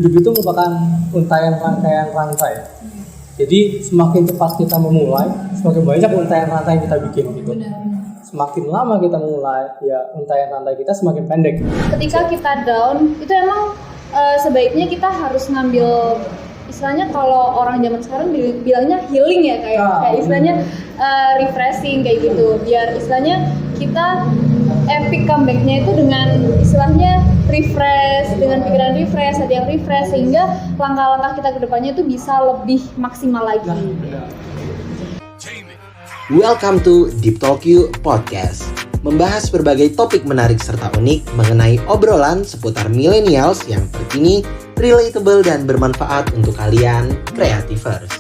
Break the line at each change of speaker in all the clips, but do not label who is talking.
Hidup itu merupakan untaian rangkaian rantai. Jadi semakin cepat kita memulai, semakin banyak untaian rantai yang kita bikin gitu. Semakin lama kita memulai, ya untaian rantai kita semakin pendek.
Ketika kita down, itu emang sebaiknya kita harus ngambil, istilahnya kalau orang zaman sekarang bilangnya healing ya, kayak istilahnya refreshing kayak gitu. Biar istilahnya kita epic comeback-nya itu dengan istilahnya refresh, dengan pikiran refresh, hati yang refresh, sehingga langkah-langkah kita ke depannya itu bisa lebih maksimal lagi.
Welcome to Deep Talk You Podcast. Membahas berbagai topik menarik serta unik mengenai obrolan seputar millennials yang terkini, relatable dan bermanfaat untuk kalian kreativers.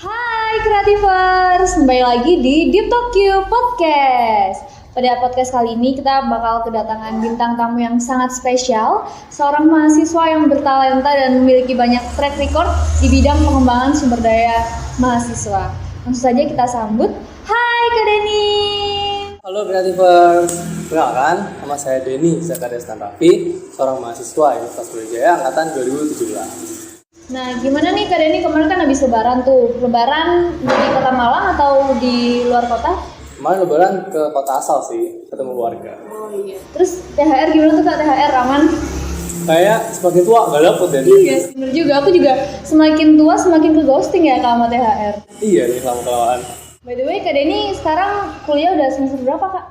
Hai kreativers, kembali lagi di Deep Talk You Podcast. Pada podcast kali ini kita bakal kedatangan bintang tamu yang sangat spesial, seorang mahasiswa yang bertalenta dan memiliki banyak track record di bidang pengembangan sumber daya mahasiswa. Langsung saja kita sambut. Hai Kak Denny.
Halo kreativers, kenalkan nama saya Denny Zakariastan Raffi, seorang mahasiswa Universitas Brawijaya angkatan 2017.
Nah, gimana nih Kak Denny, kemarin kan habis lebaran tuh. Lebaran di Kota Malang atau di luar kota?
Kemarin lebaran ke kota asal sih, ketemu keluarga.
Oh iya. Terus THR gimana tuh Kak, THR aman?
Kayak semakin tua gak dapet ya.
Iya, bener juga. Aku juga semakin tua semakin ke ghosting ya Kak sama THR.
Iya nih, sama kelamaan.
By the way, Kak Denny sekarang kuliah udah semester berapa Kak?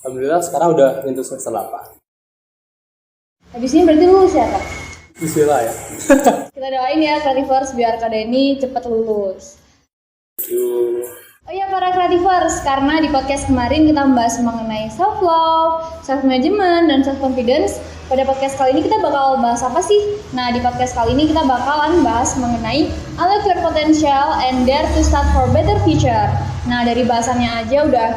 Alhamdulillah sekarang udah nyentuh semester 8.
Habis ini berarti lulus ya Kak?
Bismillah ya.
Kita doain ya Creativers biar Kak Denny cepat lulus. Oh iya para Creativers, karena di podcast kemarin kita membahas mengenai self-love, self-management, dan self-confidence. Pada podcast kali ini kita bakal bahas apa sih? Nah, di podcast kali ini kita bakalan bahas mengenai unlock your potential and dare to start for better future. Nah, dari bahasannya aja udah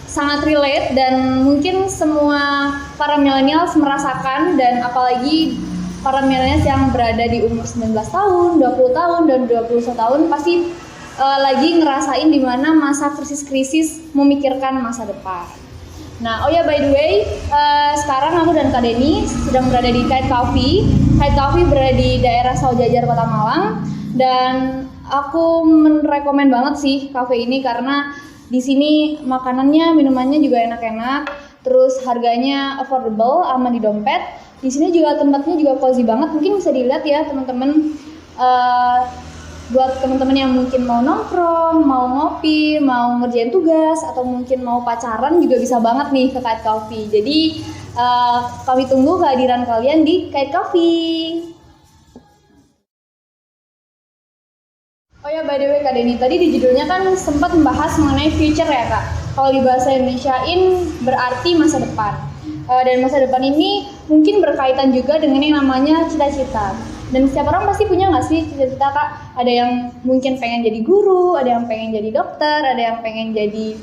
sangat relate dan mungkin semua para millennials merasakan, dan apalagi para millennials yang berada di umur 19 tahun, 20 tahun, dan 21 tahun pasti lagi ngerasain di mana masa krisis-krisis memikirkan masa depan. Nah, oh ya by the way, sekarang aku dan Kak Denny sedang berada di Kite Coffee. Kite Coffee berada di daerah Saujajar, Kota Malang, dan aku merekomen banget sih cafe ini karena di sini makanannya, minumannya juga enak-enak, terus harganya affordable, aman di dompet. Di sini juga tempatnya juga cozy banget, mungkin bisa dilihat ya teman-teman. Buat teman-teman yang mungkin mau nongkrong, mau ngopi, mau ngerjain tugas, atau mungkin mau pacaran juga bisa banget nih ke Kite Coffee. Jadi kami tunggu kehadiran kalian di Kite Coffee. Oh ya by the way Kak Denny, tadi di judulnya kan sempat membahas mengenai future ya Kak. Kalau di bahasa Indonesiain berarti masa depan. Dan masa depan ini mungkin berkaitan juga dengan yang namanya cita-cita. Dan setiap orang pasti punya nggak sih cita-cita Kak? Ada yang mungkin pengen jadi guru, ada yang pengen jadi dokter, ada yang pengen jadi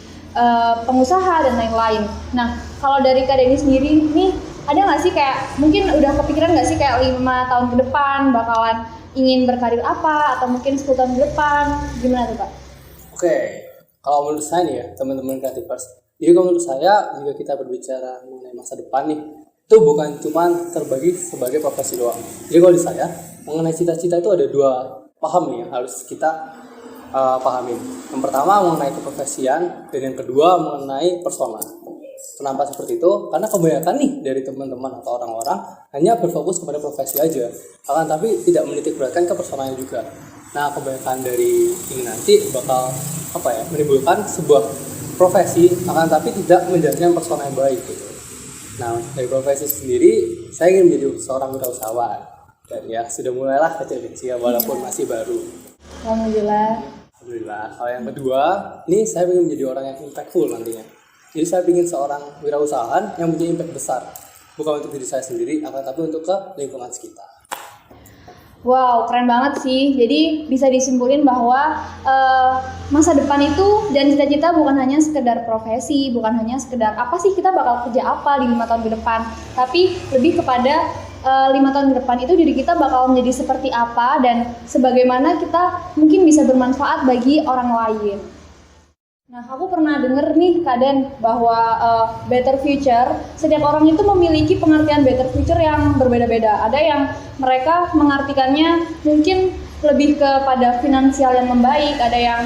pengusaha dan lain-lain. Nah, kalau dari Kak Denny sendiri nih, ada nggak sih kayak mungkin udah kepikiran nggak sih kayak 5 tahun ke depan bakalan ingin berkarir apa, atau mungkin 10 tahun ke depan, gimana tuh Kak?
Oke, kalau menurut saya nih ya teman-teman kreativers, jadi kalau menurut saya jika kita berbicara mengenai masa depan nih, itu bukan cuma terbagi sebagai profesi doang. Jadi kalau di saya mengenai cita-cita itu ada 2 paham nih yang harus kita pahamin. Yang pertama mengenai keprofesian, dan yang kedua mengenai persona. Kenapa seperti itu? Karena kebanyakan nih dari teman-teman atau orang-orang hanya berfokus kepada profesi aja, akan tapi tidak menitik beratkan ke personanya juga. Nah, kebanyakan dari ini nanti bakal menimbulkan sebuah profesi, akan tapi tidak menjalankan persona yang baik gitu. Nah, dari profesi sendiri, saya ingin menjadi seorang wirausahawan. Dan ya, sudah mulailah kecil-kecil walaupun masih baru.
Alhamdulillah.
Kalau yang kedua, ini saya ingin menjadi orang yang impactful nantinya. Jadi saya ingin seorang wirausahawan yang punya impact besar. Bukan untuk diri saya sendiri, akan tapi untuk ke lingkungan sekitar.
Wow, keren banget sih. Jadi bisa disimpulin bahwa masa depan itu dan cita-cita bukan hanya sekedar profesi, bukan hanya sekedar apa sih kita bakal kerja apa di 5 tahun ke depan, tapi lebih kepada 5 tahun ke depan itu diri kita bakal menjadi seperti apa dan sebagaimana kita mungkin bisa bermanfaat bagi orang lain. Nah, aku pernah denger nih Kak Den bahwa better future, setiap orang itu memiliki pengertian better future yang berbeda-beda. Ada yang mereka mengartikannya mungkin lebih kepada finansial yang membaik, ada yang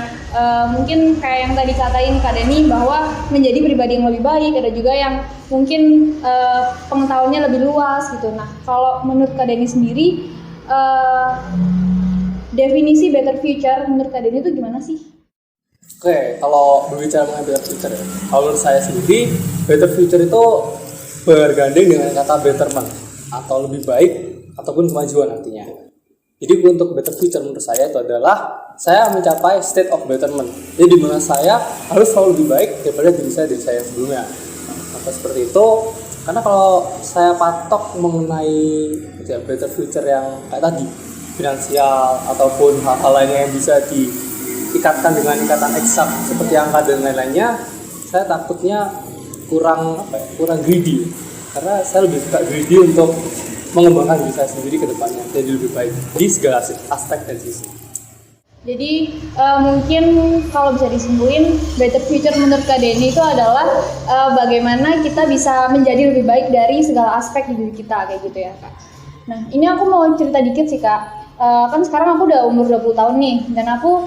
mungkin kayak yang tadi katain Kak Deni bahwa menjadi pribadi yang lebih baik, ada juga yang mungkin pengetahuannya lebih luas gitu. Nah, kalau menurut Kak Deni sendiri, definisi better future menurut Kak Deni itu gimana sih?
Oke, kalau berbicara mengenai better future ya, kalau menurut saya sendiri, better future itu bergandeng dengan kata betterment atau lebih baik ataupun kemajuan nantinya. Jadi untuk better future menurut saya itu adalah saya mencapai state of betterment. Jadi di mana saya harus selalu lebih baik daripada diri saya sebelumnya. Maka seperti itu, karena kalau saya patok mengenai better future yang kayak tadi, finansial ataupun hal-hal lainnya yang bisa diikatkan dengan ikatan eksak seperti angka dan lain-lainnya, saya takutnya kurang greedy. Karena saya lebih suka greedy untuk mengembangkan diri saya sendiri ke depannya jadi lebih baik di segala aspek dan sisi.
Jadi mungkin kalau bisa disimpulin, better future menurut Kak Deni itu adalah bagaimana kita bisa menjadi lebih baik dari segala aspek di diri kita, kayak gitu ya Kak. Nah, ini aku mau cerita dikit sih Kak. Kan sekarang aku udah umur 20 tahun nih, dan aku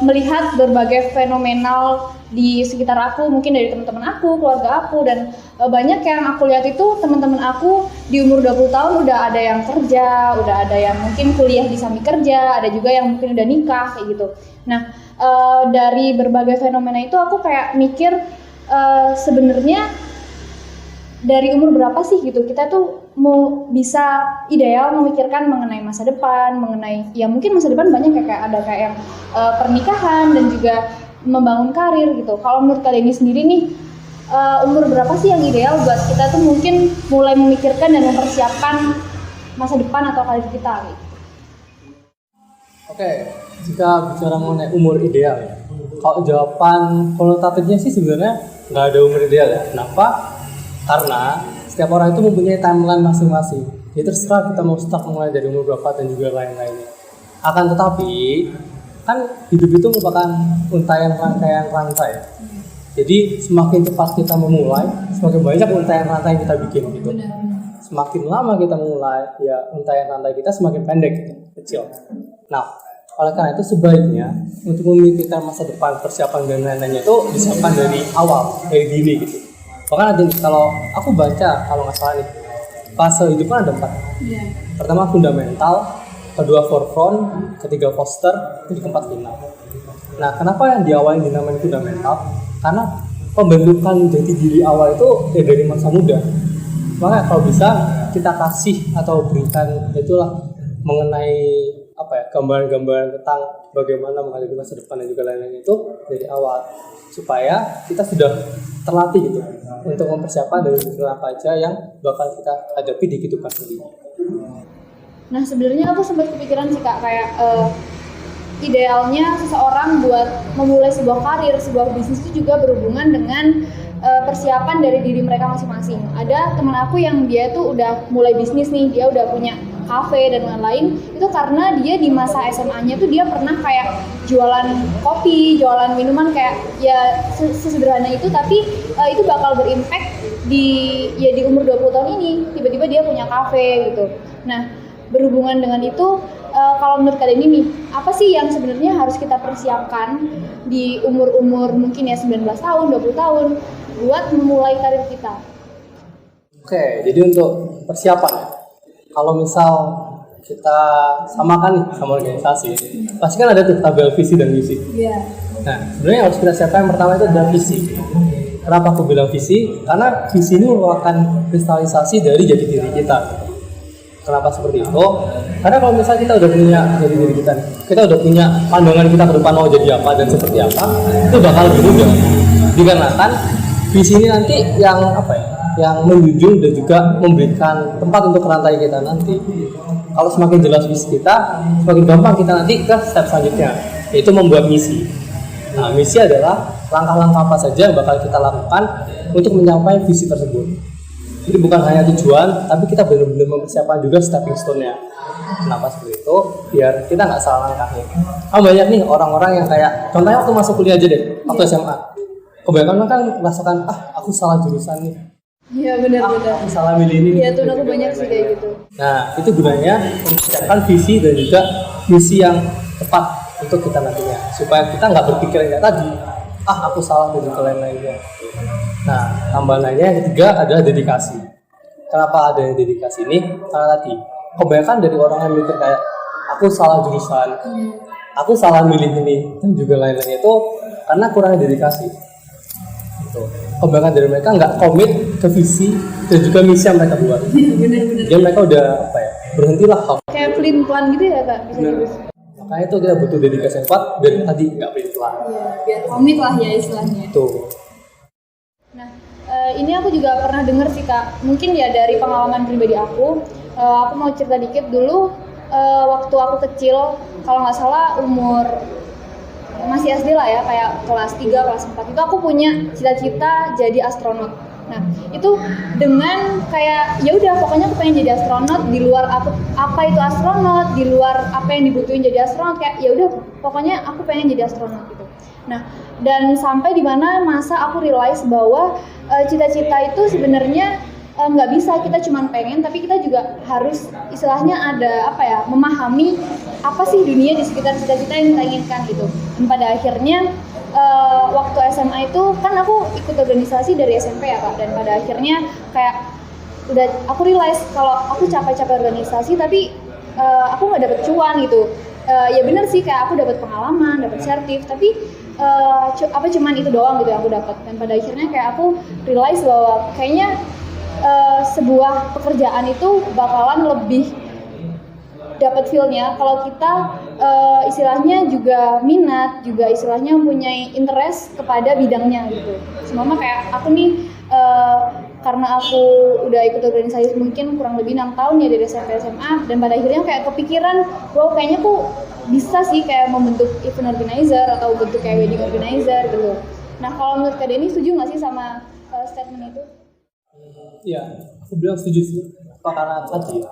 melihat berbagai fenomenal di sekitar aku, mungkin dari teman-teman aku, keluarga aku, dan banyak yang aku lihat itu teman-teman aku di umur 20 tahun udah ada yang kerja, udah ada yang mungkin kuliah di samping kerja, ada juga yang mungkin udah nikah kayak gitu. Nah, dari berbagai fenomena itu aku kayak mikir sebenarnya dari umur berapa sih gitu kita tuh mau bisa ideal memikirkan mengenai masa depan, mengenai ya mungkin masa depan banyak kayak ada kayak yang pernikahan dan juga membangun karir gitu. Kalau menurut Kak Deni sendiri nih, umur berapa sih yang ideal buat kita tuh mungkin mulai memikirkan dan mempersiapkan masa depan atau karir kita gitu?
Oke, jika bicara mengenai umur ideal ya, kalau jawaban kualitatifnya sih sebenarnya nggak ada umur ideal ya. Kenapa? Karena setiap orang itu mempunyai timeline masing-masing. Jadi terserah kita mau start mulai dari umur berapa dan juga lain-lainnya. Akan tetapi kan hidup itu merupakan untayan rangkaian rantai. Jadi semakin cepat kita memulai, semakin banyak untayan rantai yang kita bikin gitu. Semakin lama kita memulai, ya untayan rantai kita semakin pendek gitu, kecil. Nah, oleh karena itu sebaiknya untuk memikirkan masa depan, persiapan dan lain-lainnya itu disiapkan dari awal, dari dini gitu. Bahkan ada kalau aku baca, kalau nggak salah nih, fase hidup kan ada 4. Pertama fundamental, kedua forefront, ketiga foster, keempat final. Nah, kenapa yang di awal yang dinamakan fundamental? Karena pembentukan jati diri awal itu ya dari masa muda. Makanya kalau bisa kita kasih atau berikan itulah mengenai gambaran-gambaran tentang bagaimana menghadapi masa depan dan juga lain-lain itu dari awal, supaya kita sudah terlatih gitu untuk mempersiapkan dari apa aja yang bakal kita hadapi di kehidupan sendiri.
Nah, sebenarnya aku sempat kepikiran sih Kak, kayak idealnya seseorang buat memulai sebuah karir, sebuah bisnis itu juga berhubungan dengan persiapan dari diri mereka masing-masing. Ada teman aku yang dia tuh udah mulai bisnis nih, dia udah punya kafe dan lain-lain, itu karena dia di masa SMA-nya tuh dia pernah kayak jualan kopi, jualan minuman kayak ya sesederhana itu, tapi itu bakal berimpact di umur 20 tahun ini, tiba-tiba dia punya kafe gitu. Nah, berhubungan dengan itu, kalau menurut kalian ini, apa sih yang sebenarnya harus kita persiapkan di umur-umur mungkin ya 19 tahun, 20 tahun buat memulai karir kita?
Oke, jadi untuk persiapan ya, kalau misal kita samakan nih sama organisasi, pasti kan ada tuh tabel visi dan misi. Nah, sebenarnya yang harus kita siapkan yang pertama itu adalah visi. Kenapa aku bilang visi? Karena visi ini merupakan kristalisasi dari jati diri kita. Kenapa seperti itu? Karena kalau misalnya kita udah punya jati diri kita udah punya pandangan kita ke depan mau jadi apa dan seperti apa, itu bakal lebih mudah. Dikarenakan visi ini nanti yang menjunjung dan juga memberikan tempat untuk rantai kita nanti. Kalau semakin jelas visi kita, semakin gampang kita nanti ke step selanjutnya, yaitu membuat misi. Nah, misi adalah langkah-langkah apa saja yang bakal kita lakukan untuk mencapai visi tersebut. Jadi bukan hanya tujuan, tapi kita benar-benar mempersiapkan juga stepping stone-nya. Kenapa seperti itu? Biar kita nggak salah langkahnya. Banyak nih orang-orang yang kayak, contohnya waktu masuk kuliah aja deh, waktu SMA. Kebanyakan kan merasakan, aku salah jurusan nih.
Iya benar-benar.
Aku salah milih ini.
Iya tuh aku banyak sih kayak gitu.
Nah itu gunanya mempersiapkan visi dan juga misi yang tepat untuk kita nantinya. Supaya kita nggak berpikir kayak tadi, aku salah dan juga lain-lainnya. Nah, tambahan lainnya yang ketiga adalah dedikasi. Kenapa ada dedikasi ini? Karena tadi, kebanyakan dari orang yang mikir kayak aku salah jurusan, aku salah milih ini, dan juga lain-lainnya itu karena kurangnya dedikasi. Gitu. Kebanyakan dari mereka nggak komit ke visi dan juga misi yang mereka buat.
Benar-benar.
Jadi mereka udah berhentilah.
Kayak pelin-pelan gitu ya kak, bisa gitu.
Makanya itu kita butuh dedikasi yang kuat biar tadi nggak pelin-pelan.
Iya, biar komit lah ya istilahnya.
Tuh.
Nah, ini aku juga pernah dengar sih kak, mungkin ya dari pengalaman pribadi aku mau cerita dikit dulu. Waktu aku kecil, kalau nggak salah umur masih SD lah ya, kayak kelas 3, kelas 4 itu aku punya cita-cita jadi astronot. Nah, itu dengan kayak ya udah pokoknya aku pengen jadi astronot, di luar apa itu astronot, di luar apa yang dibutuhin jadi astronot, kayak ya udah pokoknya aku pengen jadi astronot gitu. Nah, dan sampai di mana masa aku realize bahwa cita-cita itu sebenarnya nggak bisa kita cuma pengen, tapi kita juga harus istilahnya ada memahami apa sih dunia di sekitar cita-cita yang kita inginkan gitu. Dan pada akhirnya waktu SMA itu kan aku ikut organisasi dari SMP ya kak, dan pada akhirnya kayak udah aku realize kalau aku capek-capek organisasi tapi aku nggak dapet cuan gitu. Ya bener sih, kayak aku dapat pengalaman, dapat sertif, tapi cuman itu doang gitu yang aku dapat. Dan pada akhirnya kayak aku realize bahwa kayaknya sebuah pekerjaan itu bakalan lebih dapat feel-nya kalau kita istilahnya juga minat, juga istilahnya mempunyai interest kepada bidangnya gitu. Semama kayak aku nih karena aku udah ikut organisasi mungkin kurang lebih 6 tahun ya dari SMP SMA, dan pada akhirnya kayak kepikiran bahwa kayaknya aku bisa sih kayak membentuk event organizer atau bentuk kayak wedding organizer gitu. Nah kalau menurut Kak Denny setuju nggak sih sama statement itu?
Iya, aku bilang setuju sih. Karena tadi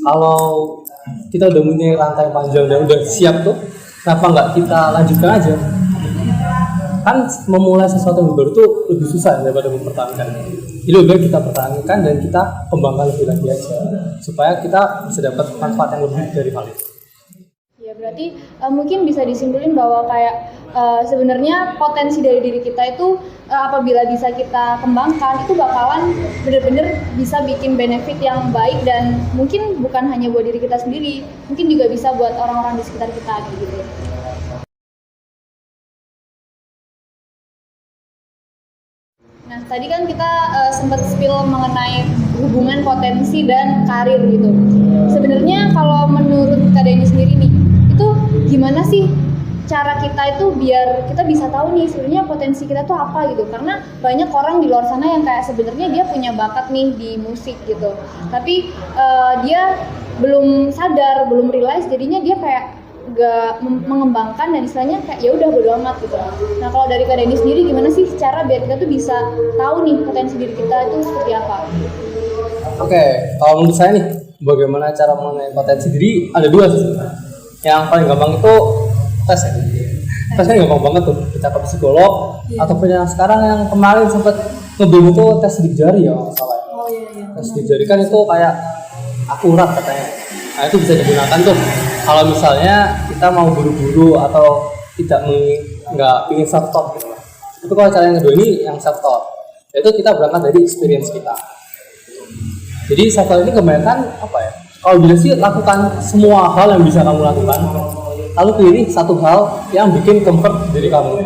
kalau kita udah punya rantai panjang dan udah siap tuh, kenapa nggak kita lanjutkan aja? Kan memulai sesuatu yang baru tuh lebih susah daripada mempertahankan. Jadi lebih baik kita pertahankan dan kita kembangkan lebih lagi aja, supaya kita bisa dapat manfaat yang lebih dari hal itu.
Ya berarti mungkin bisa disimpulin bahwa kayak sebenarnya potensi dari diri kita itu apabila bisa kita kembangkan itu bakalan benar-benar bisa bikin benefit yang baik, dan mungkin bukan hanya buat diri kita sendiri, mungkin juga bisa buat orang-orang di sekitar kita gitu. Nah tadi kan kita sempat spill mengenai hubungan potensi dan karir gitu. Sebenarnya kalau menurut Kak Denny sendiri nih, itu gimana sih cara kita itu biar kita bisa tahu nih sebenarnya potensi kita tuh apa gitu? Karena banyak orang di luar sana yang kayak sebenarnya dia punya bakat nih di musik gitu, tapi dia belum sadar, belum realize, jadinya dia kayak gak mengembangkan dan istilahnya kayak ya udah bodo amat gitu. Nah kalau dari Kak Denny sendiri gimana sih cara biar kita tuh bisa tahu nih potensi diri kita itu seperti apa?
Oke, kalau menurut saya nih, bagaimana cara mengenai potensi diri ada dua sih. Yang paling gampang itu tes ya. Tes kan gampang banget tuh, kita ke psikolog ataupun yang sekarang yang kemarin sempat nge-boom itu tes sidik jari ya kalau salah.
Oh iya.
Tes sidik jari kan itu kayak akurat katanya. Nah itu bisa digunakan tuh kalau misalnya kita mau buru-buru atau nggak ingin self talk gitu lah. Itu kalau cara yang kedua ini yang self talk, yaitu kita berangkat dari experience kita. Jadi self talk ini kebanyakan kalau bisa sih lakukan semua hal yang bisa kamu lakukan, lalu pilih satu hal yang bikin comfort diri kamu.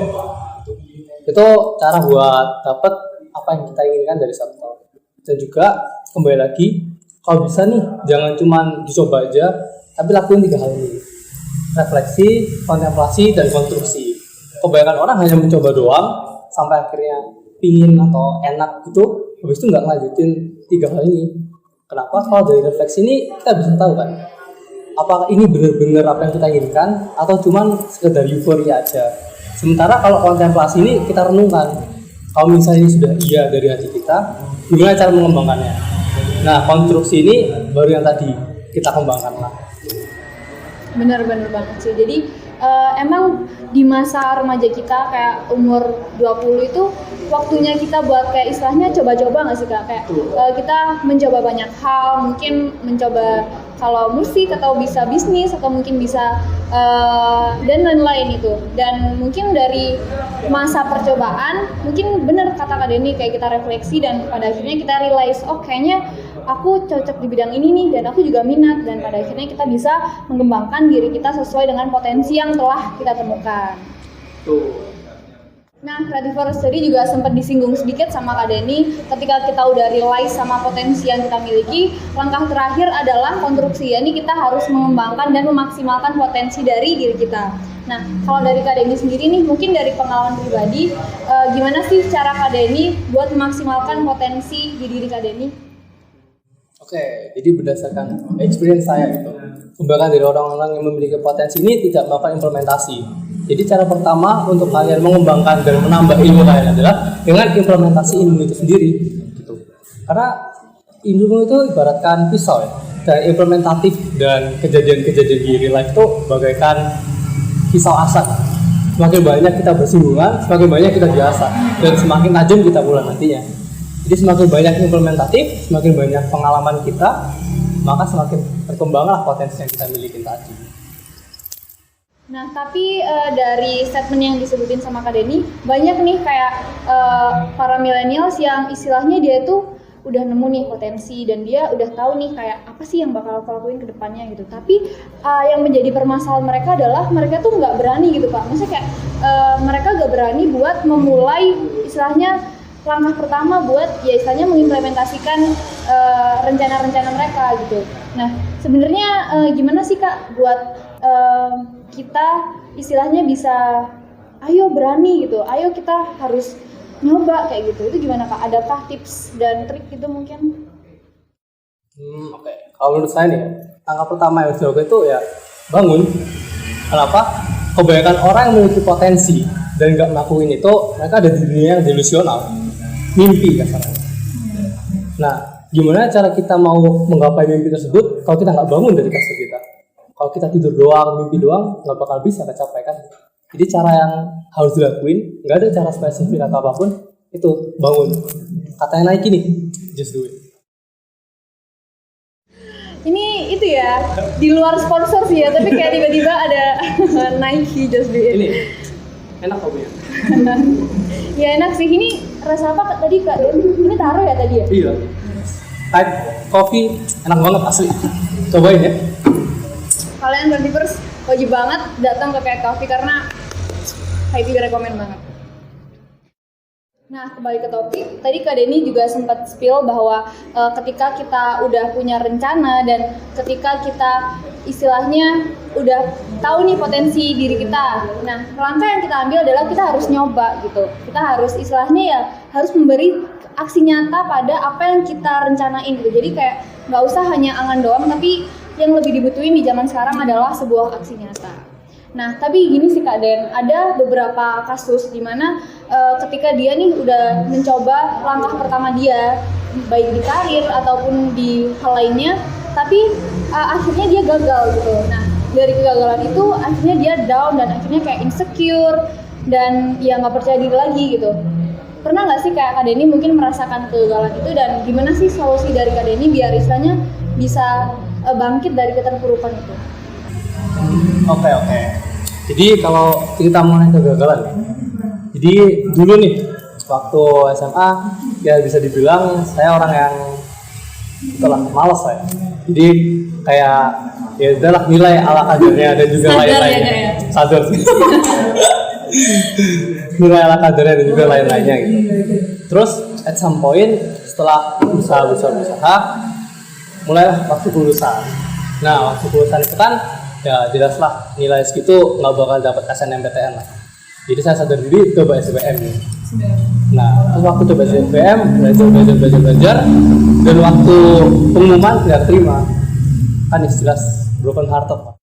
Itu cara buat dapat apa yang kita inginkan dari self talk. Dan juga kembali lagi, kalau bisa nih jangan cuma dicoba aja, tapi lakuin 3 hal ini: refleksi, kontemplasi, dan konstruksi. Kebanyakan orang hanya mencoba doang sampai akhirnya pingin atau enak gitu, habis itu nggak ngelanjutin 3 hal ini. Kenapa? Kalau dari refleksi ini kita bisa tahu kan, apakah ini benar-benar apa yang kita inginkan atau cuma sekedar euforia aja. Sementara kalau kontemplasi ini kita renungkan, Kalau misalnya ini sudah iya dari hati kita, gimana cara mengembangkannya? Nah, konstruksi ini baru yang tadi kita kembangkan lah.
Bener-bener banget sih. Jadi emang di masa remaja kita kayak umur 20 itu waktunya kita buat kayak istilahnya coba-coba nggak sih Kak? Kayak kita mencoba banyak hal, mungkin mencoba kalau musik atau bisa bisnis atau mungkin bisa dan lain-lain itu. Dan mungkin dari masa percobaan mungkin bener kata Kak Denny, kayak kita refleksi dan pada akhirnya kita realize, oh kayaknya aku cocok di bidang ini nih dan aku juga minat, dan pada akhirnya kita bisa mengembangkan diri kita sesuai dengan potensi yang telah kita temukan. Nah, Creativers tadi juga sempat disinggung sedikit sama Kak Denny, ketika kita udah realize sama potensi yang kita miliki, langkah terakhir adalah konstruksi, yakni kita harus mengembangkan dan memaksimalkan potensi dari diri kita. Nah, kalau dari Kak Denny sendiri nih, mungkin dari pengalaman pribadi, gimana sih cara Kak Denny buat memaksimalkan potensi di diri Kak Denny?
Oke, jadi berdasarkan experience saya itu, bahkan dari orang-orang yang memiliki potensi ini tidak melakukan implementasi. Jadi cara pertama untuk kalian mengembangkan dan menambah ilmu kalian adalah dengan implementasi ilmu itu sendiri, gitu. Karena ilmu itu ibaratkan pisau ya, dan implementatif dan kejadian-kejadian di real life itu bagaikan pisau asat. Semakin banyak kita bersinggungan, semakin banyak kita diasah, dan semakin tajam kita pula nantinya. Jadi semakin banyak implementatif, semakin banyak pengalaman kita, maka semakin berkembanglah potensi yang kita miliki tadi.
Nah, tapi dari statement yang disebutin sama Kak Denny, banyak nih kayak para millennials yang istilahnya dia tuh udah nemu nih potensi dan dia udah tahu nih kayak apa sih yang bakal aku lakuin ke depannya gitu. Tapi yang menjadi permasalahan mereka adalah mereka tuh nggak berani gitu Pak. Maksudnya kayak mereka nggak berani buat memulai istilahnya langkah pertama buat ya istilahnya mengimplementasikan rencana-rencana mereka gitu. Nah, sebenarnya gimana sih Kak buat kita istilahnya bisa ayo berani gitu, ayo kita harus nyoba kayak gitu. Itu gimana Kak? Adakah tips dan trik gitu mungkin?
Oke. Kalau menurut saya nih, langkah pertama yang harus dilakukan itu ya bangun. Kenapa? Kebanyakan orang yang memiliki potensi dan nggak melakukan itu, mereka ada di dunia yang delusional, mimpi kasarnya. Nah, gimana cara kita mau menggapai mimpi tersebut kalau kita nggak bangun dari kasur kita? Kalau kita tidur doang, mimpi doang, nggak bakal bisa kecapai kan? Jadi cara yang harus dilakuin, nggak ada cara spesifik atau apapun, itu bangun. Katanya naik gini, just do it.
Ini itu ya, di luar sponsor sih ya, tapi kayak tiba-tiba ada Nike just do it.
Ini enak kopinya.
Ya enak sih, ini rasa apa tadi Kak Den? Ini taro ya tadi ya?
Iya. Type coffee enak banget asli. Cobain ya.
Kalian Creativers wajib banget datang ke Kayak Coffee karena highly recommend banget. Nah, kembali ke topik, tadi Kak Denny juga sempat spill bahwa ketika kita udah punya rencana dan ketika kita istilahnya udah tahu nih potensi diri kita. Nah, langkah yang kita ambil adalah kita harus nyoba gitu. Kita harus istilahnya ya harus memberi aksi nyata pada apa yang kita rencanain gitu. Jadi kayak nggak usah hanya angan doang, tapi yang lebih dibutuhin di zaman sekarang adalah sebuah aksi nyata. Nah, tapi gini sih Kak Den, ada beberapa kasus di mana ketika dia nih udah mencoba langkah pertama dia, baik di karir ataupun di hal lainnya, tapi akhirnya dia gagal gitu. Nah, dari kegagalan itu akhirnya dia down dan akhirnya kayak insecure dan ya nggak percaya diri lagi gitu. Pernah nggak sih kayak Kak Denny mungkin merasakan kegagalan itu, dan gimana sih solusi dari Kak Denny biar istilahnya bisa bangkit dari keterpurukan itu?
Oke. Jadi kalau kita mengenai kegagalan, jadi dulu nih waktu SMA ya bisa dibilang saya orang yang itulah malas saya. Jadi kayak ya udahlah nilai ala kadarnya dan juga lain-lainnya. Sadar sih. Nilai ala kadarnya dan juga lain-lainnya gitu. Terus at some point setelah berusaha mulailah waktu kelulusan. Nah, waktu kelulusan itu kan ya jelaslah nilai segitu nggak bakal dapat SNMPTN lah. Jadi saya sadar diri coba SBM nih. Nah, terus waktu coba SBM belajar dan waktu pengumuman tidak terima. Kan jelas broken hearted Pak.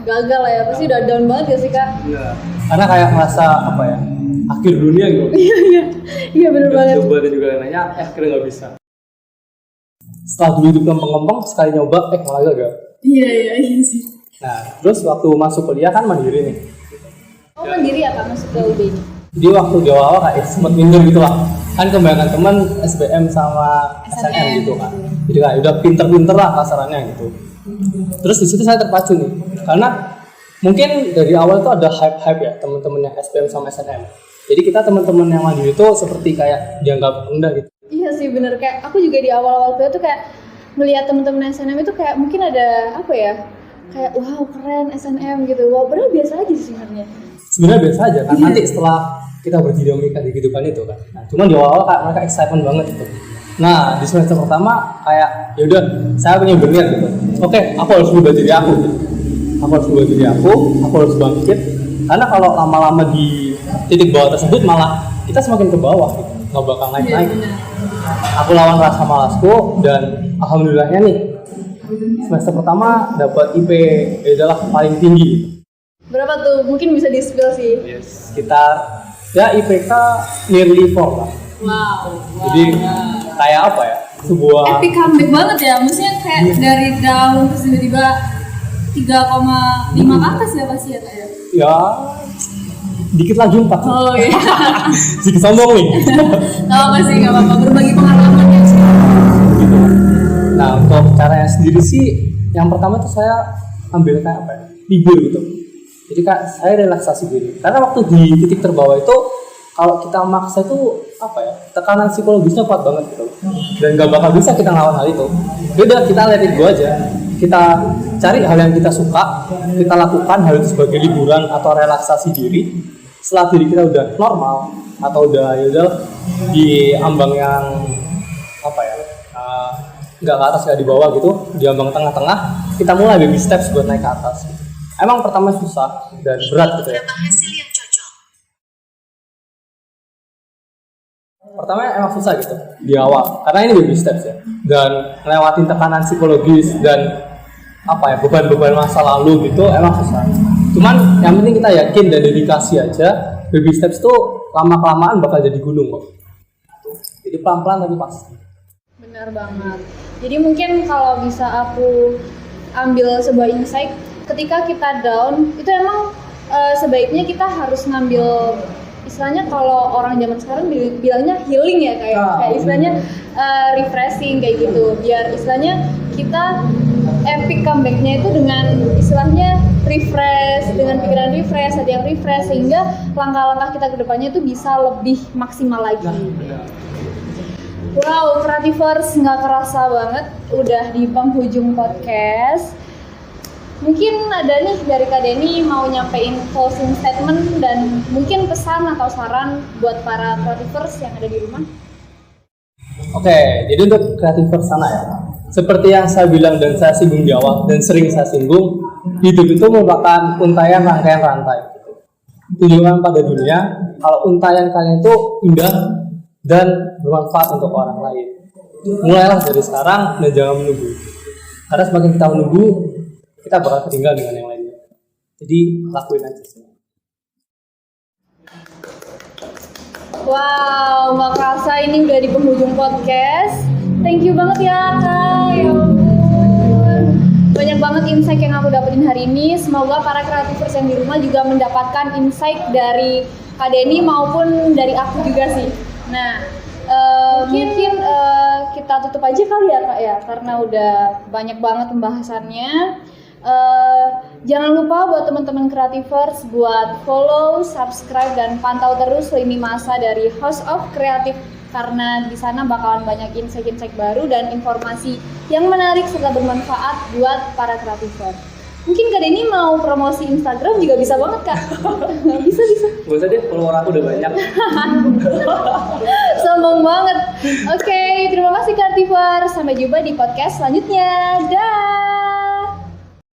Gagal lah ya, pasti udah down banget ya sih Kak?
Iya. Karena kayak merasa apa ya? akhir dunia gitu.
Iya benar banget.
Coba ada juga yang nanya, akhirnya nggak bisa. Setelah dulu itu kempeng-kempeng, sekali nyoba, malah gagal.
Iya sih.
Nah, terus waktu masuk kuliah kan mandiri nih.
Oh mandiri ya Kak masuk ke UB ini?
Jadi waktu di awal kayak sempet minder gitu lah. Kan kebanyakan teman SBM sama SNM gitu kan. Jadi kayak udah pinter-pinter lah kasarannya gitu. Terus di situ saya terpacu nih, karena mungkin dari awal tuh ada hype ya teman-teman yang SBM sama SNM. Jadi kita teman-teman yang mandiri itu seperti kayak dianggap rendah gitu.
Iya sih bener, kayak aku juga di awal-awal kuliah tuh kayak melihat teman-teman SNM itu kayak mungkin ada apa ya, kayak wow keren SNM gitu, wow padahal biasa aja sih sebenarnya.
Sebenarnya biasa aja kan, nanti setelah kita berdinamika di kehidupan itu kan. Nah, cuman di awal kayak mereka excitement banget gitu. Nah, di semester pertama kayak yaudah saya punya berniat gitu. Oke, aku harus berubah diri aku gitu. Aku harus bangkit. Karena kalau lama-lama di titik bawah tersebut malah kita semakin ke bawah gitu. Nggak bakal naik-naik. Aku lawan rasa malasku dan alhamdulillahnya nih semester pertama dapat IP adalah paling tinggi gitu.
Berapa tuh? Mungkin bisa di-spill sih.
Yes, sekitar ya IPK nearly 4 lah.
Wow.
Jadi kayak apa ya? Sebuah
Epic comeback banget ya. Maksudnya kayak dari down terus tiba-tiba 3,5 ke atas ya pasti ya Kak ya?
ya dikit lagi 4.
Oh iya.
Sedikit sombong nih.
Gak apa-apa, berbagi pengalaman ya.
Gitu. Nah, untuk caranya sendiri sih yang pertama tuh saya ambil kayak apa ya? Libur gitu. Jadi kak saya relaksasi diri. Karena waktu di titik terbawah itu kalau kita maksa itu apa ya? Tekanan psikologisnya kuat banget gitu. Dan gak bakal bisa kita ngelawan hal itu. Beda kita let it go aja. Kita cari hal yang kita suka, kita lakukan hal itu sebagai liburan atau relaksasi diri. Setelah diri kita udah normal atau udah di ambang yang apa ya? Nggak ke atas nggak di bawah gitu, di ambang tengah-tengah, kita mulai baby steps buat naik ke atas. Emang pertama susah dan berat gitu ya. Pertama emang susah gitu di awal, karena ini baby steps ya. Dan ngelewatin tekanan psikologis dan apa ya beban-beban masa lalu gitu emang susah. Cuman yang penting kita yakin dan dedikasi aja. Baby steps tuh lama-kelamaan bakal jadi gunung kok. Jadi pelan-pelan tapi pasti.
Benar banget. Jadi mungkin kalau bisa aku ambil sebuah insight, ketika kita down itu emang sebaiknya kita harus ngambil istilahnya kalau orang zaman sekarang bilangnya healing ya kayak istilahnya refreshing kayak gitu, biar istilahnya kita epic comeback-nya itu dengan istilahnya refresh, dengan pikiran refresh, hati yang refresh, sehingga langkah-langkah kita ke depannya itu bisa lebih maksimal lagi. Wow, Creativers, nggak kerasa banget udah di penghujung podcast. Mungkin ada nih dari Kak Denny mau nyampein closing statement dan mungkin pesan atau saran buat para Creativers yang ada di rumah.
Oke, jadi untuk Creativers sana ya, seperti yang saya bilang dan saya singgung di awal dan sering saya singgung, hidup itu merupakan untaian rangkaian rantai. Tunjukkan pada dunia kalau untaian kalian itu indah dan bermanfaat untuk orang lain. Mulailah dari sekarang dan jangan menunggu. Karena semakin kita menunggu, kita bakal ketinggalan dengan yang lainnya. Jadi lakuin aja semua.
Wow, nggak kerasa ini udah di penghujung podcast. Thank you banget ya Kak. Ya ampun. Banyak banget insight yang aku dapetin hari ini. Semoga para Creativers yang di rumah juga mendapatkan insight dari Kak Denny maupun dari aku juga sih. Nah, mungkin kita tutup aja kali ya Kak ya, karena udah banyak banget pembahasannya. Jangan lupa buat teman-teman Creativers buat follow, subscribe, dan pantau terus lini masa dari House of Creative, karena di sana bakalan banyak insight-insight baru dan informasi yang menarik serta bermanfaat buat para Creativers. Mungkin Kak Denny mau promosi Instagram juga bisa banget Kak. Bisa.
Gak usah deh, follower aku udah banyak.
Sombong banget. Oke, terima kasih Creativers. Sampai jumpa di podcast selanjutnya. Dah.